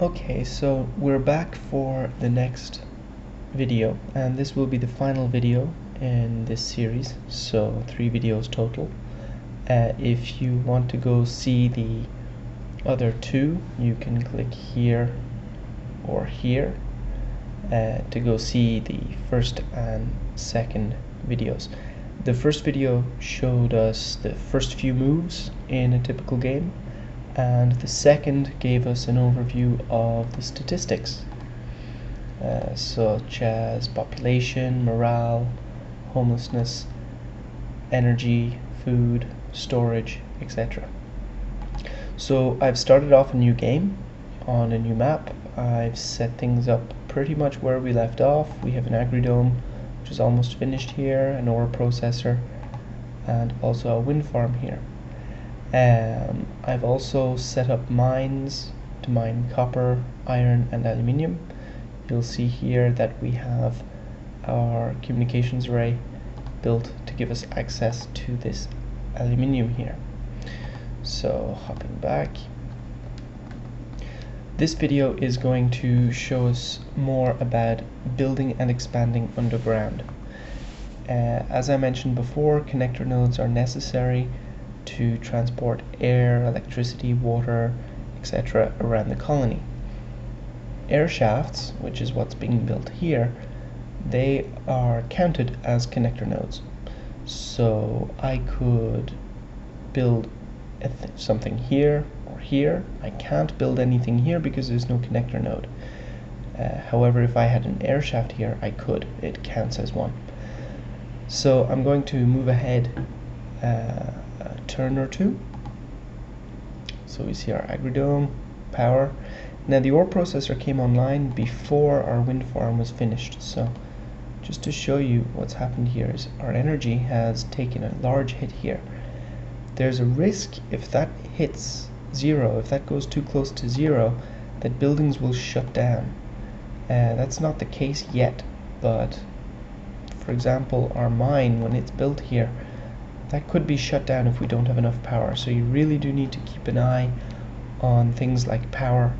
Okay, so we're back for the next video, and this will be the final video in this series, so 3 videos total. If you want to go see the other 2, you can click here or here to go see the first and second videos. The first video showed us the first few moves in a typical game, and the second gave us an overview of the statistics, such as population, morale, homelessness, energy, food, storage, etc. So I've started off a new game on a new map. I've set things up pretty much where we left off. We have an agridome, which is almost finished here, an ore processor, and also a wind farm here. I've also set up mines to mine copper, iron, and aluminium. You'll see here that we have our communications array built to give us access to this aluminium here. So hopping back, this video is going to show us more about building and expanding underground. As I mentioned before, connector nodes are necessary to transport air, electricity, water, etc. around the colony. Air shafts, which is what's being built here, they are counted as connector nodes. So I could build something here or here. I can't build anything here because there's no connector node. However, if I had an air shaft here, I could. It counts as one. So I'm going to move ahead a turn or two. So we see our agridome, power. Now the ore processor came online before our wind farm was finished. So just to show you what's happened here is our energy has taken a large hit here. There's a risk if that hits 0, if that goes too close to 0, that buildings will shut down. That's not the case yet, but for example, our mine, when it's built here, that could be shut down if we don't have enough power. So you really do need to keep an eye on things like power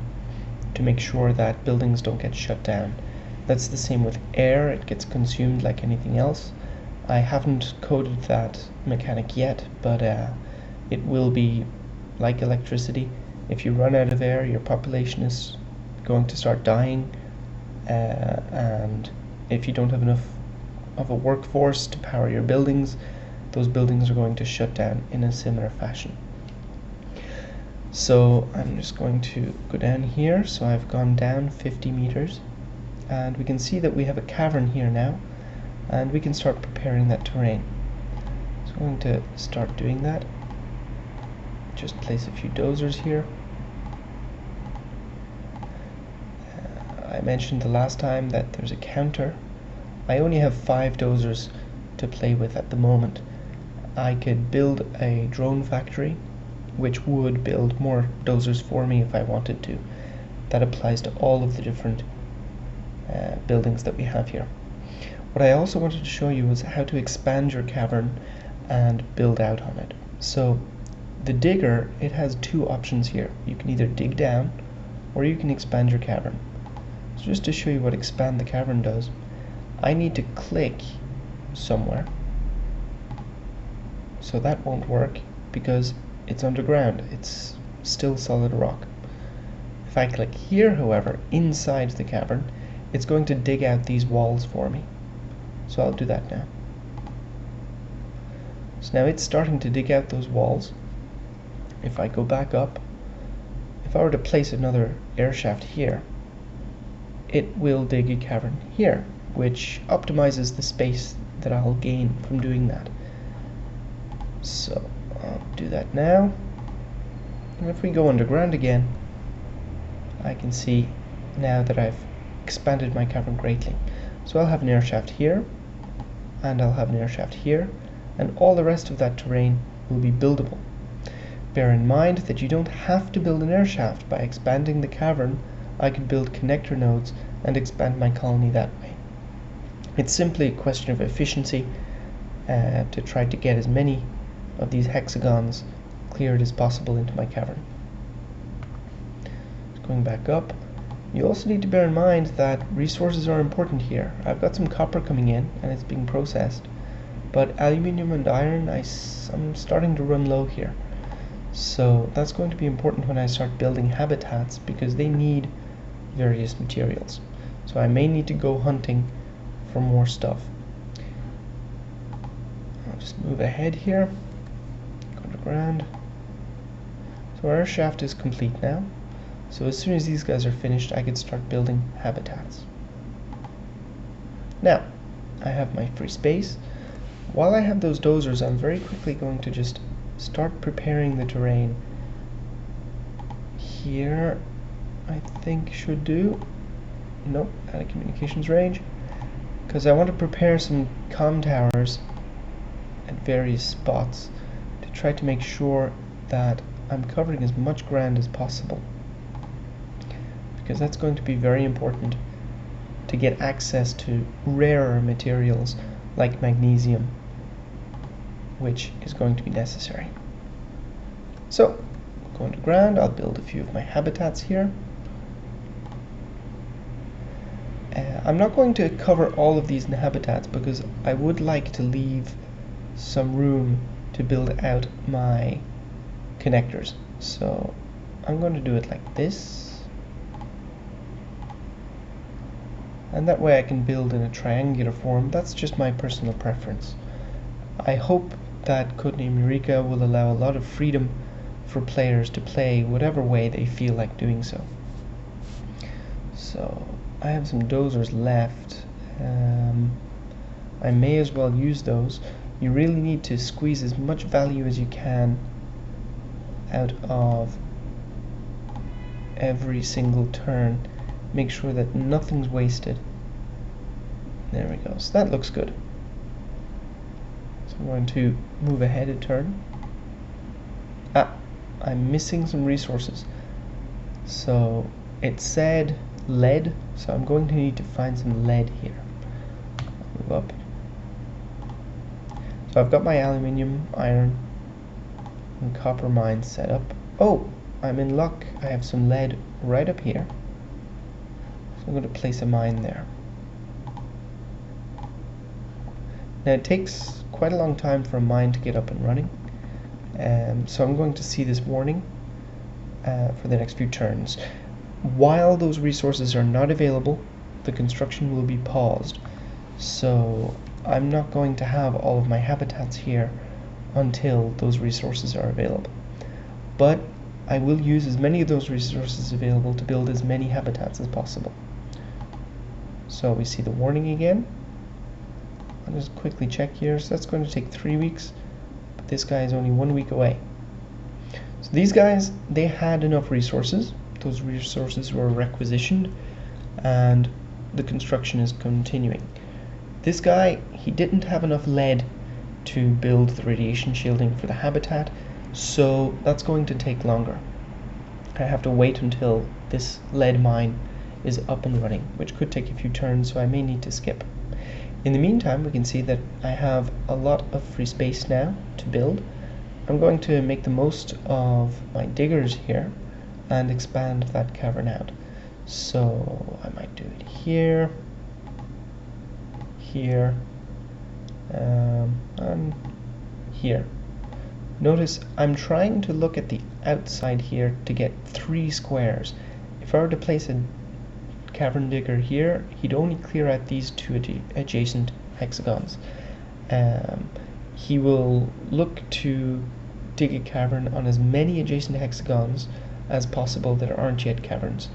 to make sure that buildings don't get shut down. That's the same with air. It gets consumed like anything else. I haven't coded that mechanic yet, but it will be like electricity. If you run out of air, your population is going to start dying, and if you don't have enough of a workforce to power your buildings, those buildings are going to shut down in a similar fashion. So I'm just going to go down here. So I've gone down 50 meters, and we can see that we have a cavern here now, and we can start preparing that terrain. So I'm going to start doing that. Just place a few dozers here. I mentioned the last time that there's a counter. I only have 5 dozers to play with at the moment. I could build a drone factory which would build more dozers for me if I wanted to. That applies to all of the different buildings that we have here. What I also wanted to show you was how to expand your cavern and build out on it. So the digger, it has 2 options here. You can either dig down or you can expand your cavern. So just to show you what expand the cavern does, I need to click somewhere. So that won't work because it's underground. It's still solid rock. If I click here, however, inside the cavern, it's going to dig out these walls for me. So I'll do that now. So now it's starting to dig out those walls. If I go back up, if I were to place another air shaft here, it will dig a cavern here, which optimizes the space that I'll gain from doing that. So I'll do that now. And if we go underground again, I can see now that I've expanded my cavern greatly. So I'll have an air shaft here, and I'll have an air shaft here, and all the rest of that terrain will be buildable. Bear in mind that you don't have to build an air shaft. By expanding the cavern, I could build connector nodes and expand my colony that way. It's simply a question of efficiency to try to get as many of these hexagons cleared as possible into my cavern. Going back up, You also need to bear in mind that resources are important here. I've got some copper coming in and it's being processed, but aluminium and iron, I'm starting to run low here. So that's going to be important when I start building habitats, because they need various materials. So I may need to go hunting for more stuff. I'll just move ahead here, go underground. So our shaft is complete now. So as soon as these guys are finished, I could start building habitats. Now, I have my free space. While I have those dozers, I'm very quickly going to just start preparing the terrain. Here, I think should do. Nope, out of communications range. Because I want to prepare some comm towers at various spots to try to make sure that I'm covering as much ground as possible, because that's going to be very important to get access to rarer materials like magnesium, which is going to be necessary. So, going to ground, I'll build a few of my habitats here. I'm not going to cover all of these habitats because I would like to leave some room to build out my connectors. So I'm going to do it like this, and that way I can build in a triangular form. That's just my personal preference. I hope that Codename Eureka will allow a lot of freedom for players to play whatever way they feel like doing so. So I have some dozers left. I may as well use those. You really need to squeeze as much value as you can out of every single turn. Make sure that nothing's wasted. There we go. So that looks good. So I'm going to move ahead a turn. I'm missing some resources. So it said lead, so I'm going to need to find some lead here. Move up. So I've got my aluminium, iron, and copper mines set up. Oh, I'm in luck. I have some lead right up here. So I'm going to place a mine there. Now it takes quite a long time for a mine to get up and running. So I'm going to see this warning for the next few turns. While those resources are not available, the construction will be paused. So I'm not going to have all of my habitats here until those resources are available. But I will use as many of those resources available to build as many habitats as possible. So we see the warning again. I'll just quickly check here. So that's going to take 3 weeks, but this guy is only 1 week away. So these guys, they had enough resources. Those resources were requisitioned, and the construction is continuing. This guy, he didn't have enough lead to build the radiation shielding for the habitat, so that's going to take longer. I have to wait until this lead mine is up and running, which could take a few turns, so I may need to skip. In the meantime, we can see that I have a lot of free space now to build. I'm going to make the most of my diggers here and expand that cavern out. So I might do it here, here, and here. Notice I'm trying to look at the outside here to get 3 squares. If I were to place a cavern digger here, he'd only clear out these 2 adjacent hexagons. He will look to dig a cavern on as many adjacent hexagons as possible that aren't yet caverns.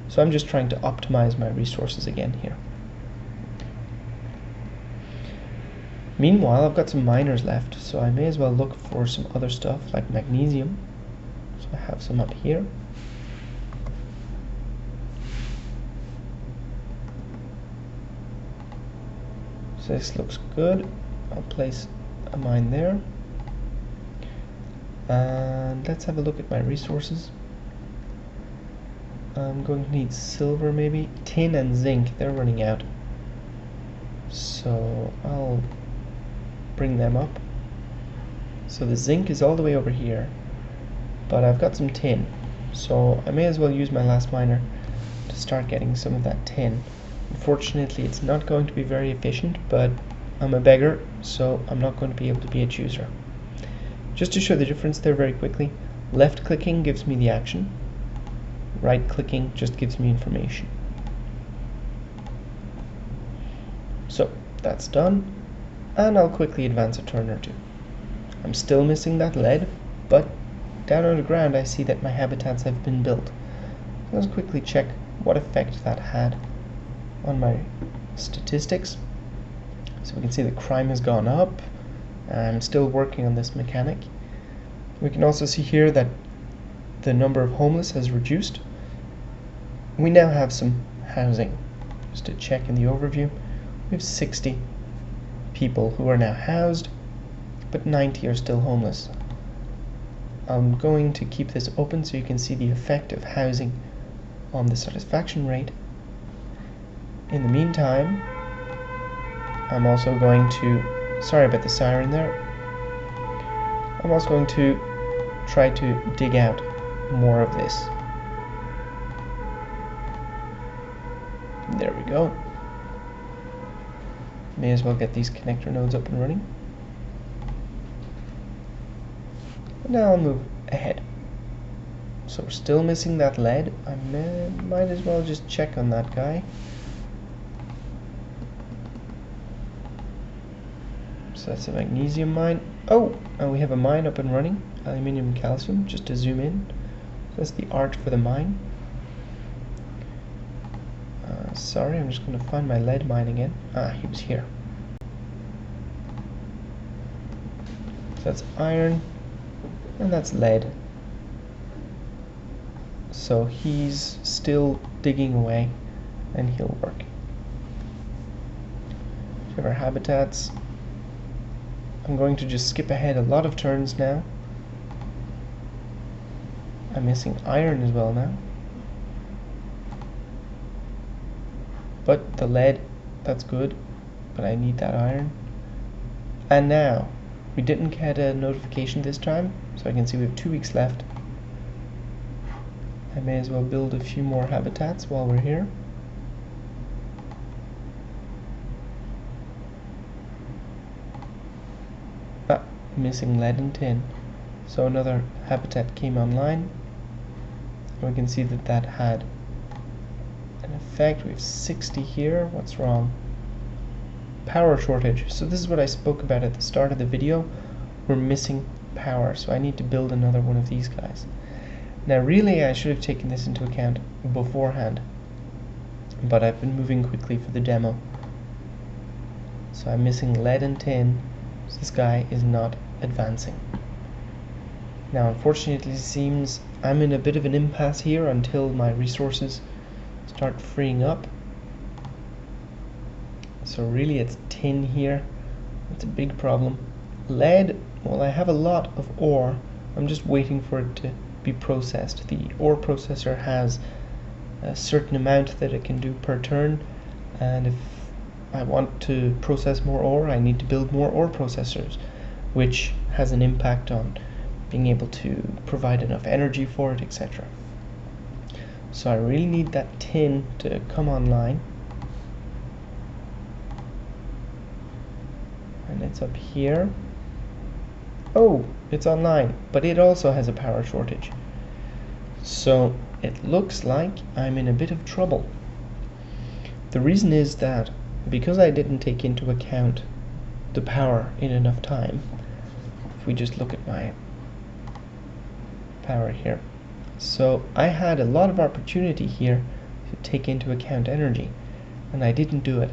So I'm just trying to optimize my resources again here. Meanwhile, I've got some miners left, so I may as well look for some other stuff like magnesium. So I have some up here. So this looks good. I'll place a mine there. And let's have a look at my resources. I'm going to need silver maybe. Tin and zinc, they're running out. So I'll bring them up. So the zinc is all the way over here, but I've got some tin. So I may as well use my last miner to start getting some of that tin. Unfortunately, it's not going to be very efficient, but I'm a beggar, so I'm not going to be able to be a chooser. Just to show the difference there very quickly, left clicking gives me the action, right clicking just gives me information. So that's done, and I'll quickly advance a turn or two. I'm still missing that lead, but down on the ground I see that my habitats have been built. Let's quickly check what effect that had on my statistics. So we can see the crime has gone up. I'm still working on this mechanic. We can also see here that the number of homeless has reduced. We now have some housing. Just to check in the overview, we have 60 people who are now housed, but 90 are still homeless. I'm going to keep this open so you can see the effect of housing on the satisfaction rate. In the meantime, I'm also going to, sorry about the siren there, I'm also going to try to dig out more of this. There we go. May as well get these connector nodes up and running. Now I'll move ahead. So we're still missing that lead. I might as well just check on that guy. So that's a magnesium mine. Oh, and we have a mine up and running. Aluminium calcium, just to zoom in. That's the art for the mine. Sorry, I'm just going to find my lead mine again. Ah, he was here. So that's iron, and that's lead. So he's still digging away, and he'll work. We have our habitats. I'm going to just skip ahead a lot of turns now. I'm missing iron as well now. But the lead, that's good, but I need that iron. And now, we didn't get a notification this time, so I can see we have 2 weeks left. I may as well build a few more habitats while we're here. Ah, missing lead and tin. So another habitat came online. We can see that that had an effect. We have 60 here. What's wrong? Power shortage. So this is what I spoke about at the start of the video. We're missing power, so I need to build another one of these guys. Now really I should have taken this into account beforehand, but I've been moving quickly for the demo. So I'm missing lead and tin, so this guy is not advancing. Now unfortunately it seems I'm in a bit of an impasse here until my resources start freeing up. So really it's tin here, it's a big problem. Lead, well I have a lot of ore, I'm just waiting for it to be processed. The ore processor has a certain amount that it can do per turn, and if I want to process more ore I need to build more ore processors, which has an impact on being able to provide enough energy for it, etc. So I really need that tin to come online, and it's up here. Oh, it's online, but it also has a power shortage. So it looks like I'm in a bit of trouble. The reason is that because I didn't take into account the power in enough time, if we just look at my power here, so I had a lot of opportunity here to take into account energy, and I didn't do it.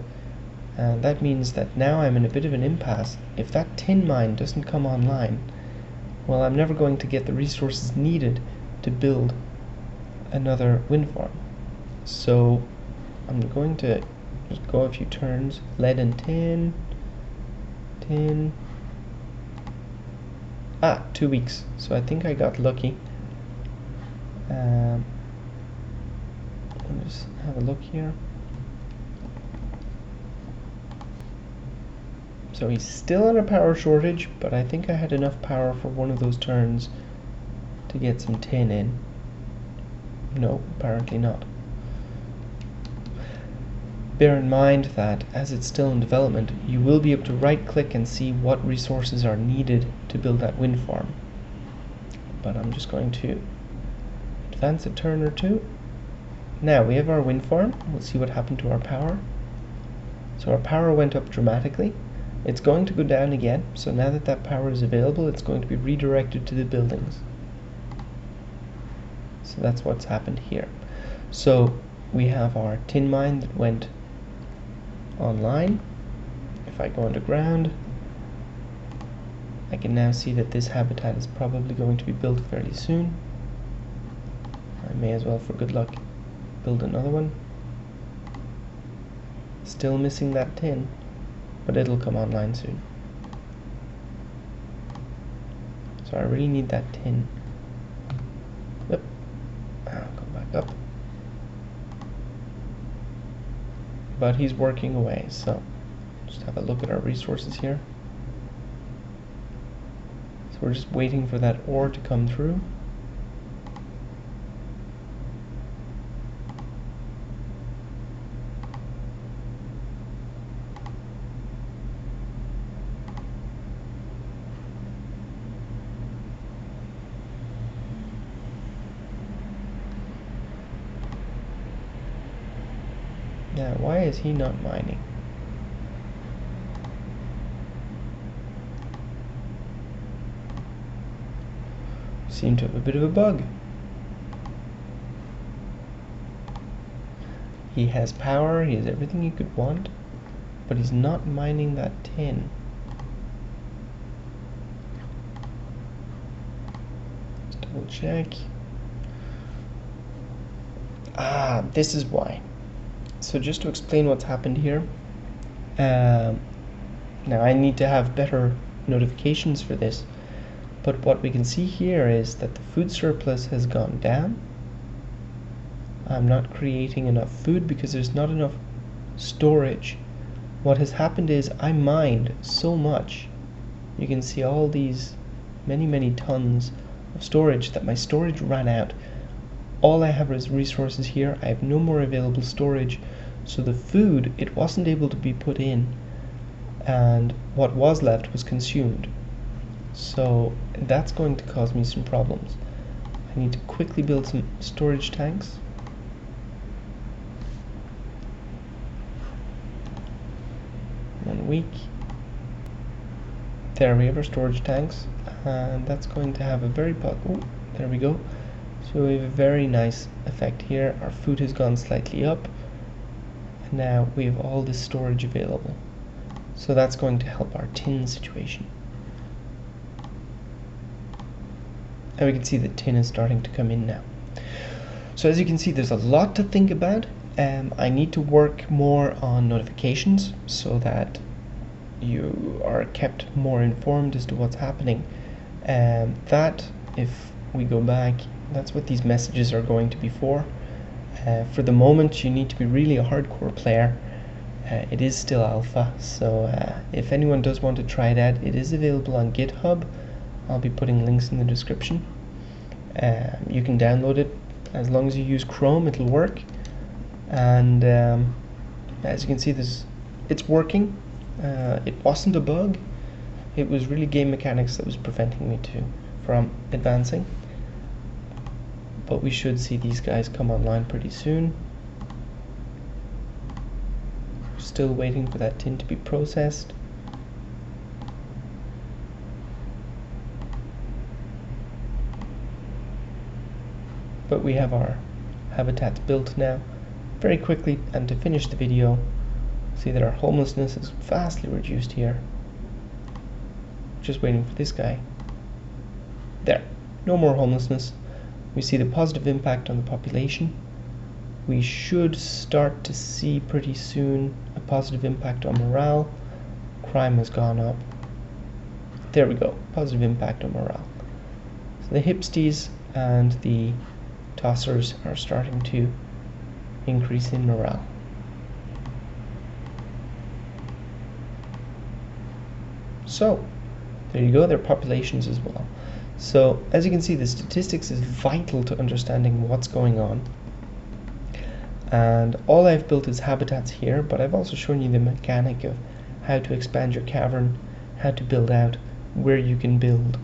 And that means that now I'm in a bit of an impasse. If that tin mine doesn't come online, well, I'm never going to get the resources needed to build another wind farm. So I'm going to just go a few turns. Lead and tin, tin. Ah, 2 weeks. So I think I got lucky. Let's just have a look here. So he's still on a power shortage, but I think I had enough power for one of those turns to get some tin in. No, apparently not. bear in mind that as it's still in development, you will be able to right click and see what resources are needed to build that wind farm. But I'm just going to advance a turn or two. Now we have our wind farm. We'll see what happened to our power. So our power went up dramatically. It's going to go down again. So now that that power is available, it's going to be redirected to the buildings. So that's what's happened here. So we have our tin mine that went online. If I go underground, I can now see that this habitat is probably going to be built fairly soon. I may as well, for good luck, build another one. Still missing that tin, but it'll come online soon. So I really need that tin. Yep. I'll go back up. But he's working away, so just have a look at our resources here. So we're just waiting for that ore to come through. Now, why is he not mining? Seem to have a bit of a bug. He has power, he has everything you could want, but he's not mining that tin. Let's double check. Ah, this is why. So just to explain what's happened here, now I need to have better notifications for this, but what we can see here is that the food surplus has gone down. I'm not creating enough food because there's not enough storage. What has happened is I mined so much. You can see all these many tons of storage that my storage ran out. All I have is resources here. I have no more available storage, so the food, it wasn't able to be put in, and what was left was consumed. So that's going to cause me some problems. I need to quickly build some storage tanks. One week. There we have our storage tanks, and that's going to have a very there we go. So we have a very nice effect here. Our food has gone slightly up, and now we have all this storage available. So that's going to help our tin situation. And we can see that tin is starting to come in now. So as you can see, there's a lot to think about. I need to work more on notifications so that you are kept more informed as to what's happening. That, if we go back, that's what these messages are going to be for. For the moment, you need to be really a hardcore player. It is still alpha, so if anyone does want to try it out, it is available on GitHub. I'll be putting links in the description. You can download it. As long as you use Chrome, it'll work. And as you can see, it's working. It wasn't a bug. It was really game mechanics that was preventing me from advancing. But we should see these guys come online pretty soon. We're still waiting for that tin to be processed. But we have our habitats built now. Very quickly, and to finish the video, see that our homelessness is vastly reduced here. Just waiting for this guy. There, no more homelessness. We see the positive impact on the population. We should start to see pretty soon a positive impact on morale. Crime has gone up. There we go, positive impact on morale. So the hipsties and the tossers are starting to increase in morale. So there you go, their populations as well. So as you can see, the statistics is vital to understanding what's going on. And all I've built is habitats here, but I've also shown you the mechanic of how to expand your cavern, how to build out, where you can build,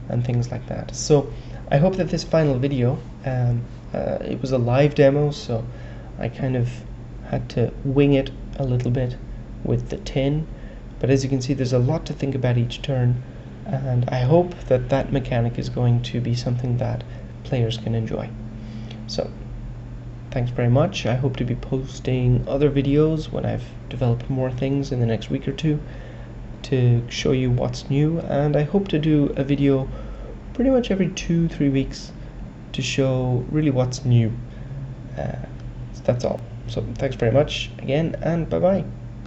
and things like that. So I hope that this final video, it was a live demo, so I kind of had to wing it a little bit with the tin, but as you can see, there's a lot to think about each turn, and I hope that that mechanic is going to be something that players can enjoy. So thanks very much. I hope to be posting other videos when I've developed more things in the next week or two to show you what's new, and I hope to do a video pretty much every 2-3 weeks to show really what's new. So that's all. So thanks very much again, and bye bye.